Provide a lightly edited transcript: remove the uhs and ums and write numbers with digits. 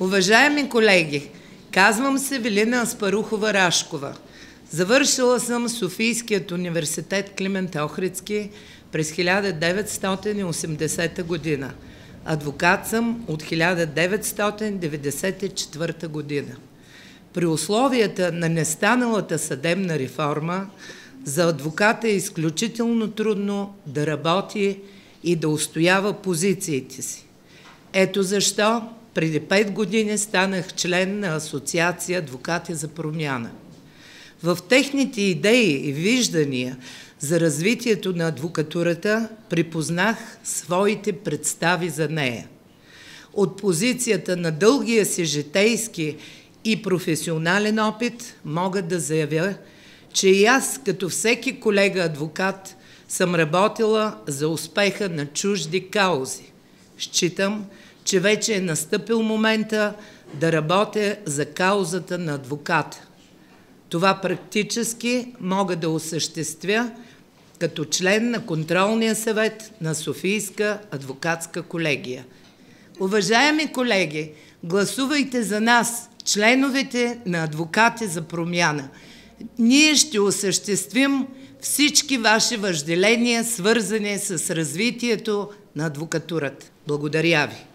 Уважаеми колеги, казвам се Велина Аспарухова-Рашкова. Завършила съм Софийският университет Климент Охридски през 1980 година. Адвокат съм от 1994 година. При условията на нестаналата съдебна реформа, за адвоката е изключително трудно да работи и да устоява позициите си. Ето защо преди 5 години станах член на Асоциация Адвокати за промяна. В техните идеи и виждания за развитието на адвокатурата припознах своите представи за нея. От позицията на дългия си житейски и професионален опит мога да заявя, че и аз, като всеки колега адвокат, съм работила за успеха на чужди каузи. Считам, че вече е настъпил момента да работя за каузата на адвоката. Това практически мога да осъществя като член на контролния съвет на Софийска адвокатска колегия. Уважаеми колеги, гласувайте за нас, членовете на Адвокати за промяна. Ние ще осъществим всички ваши въжделения, свързани с развитието на адвокатурата. Благодаря ви.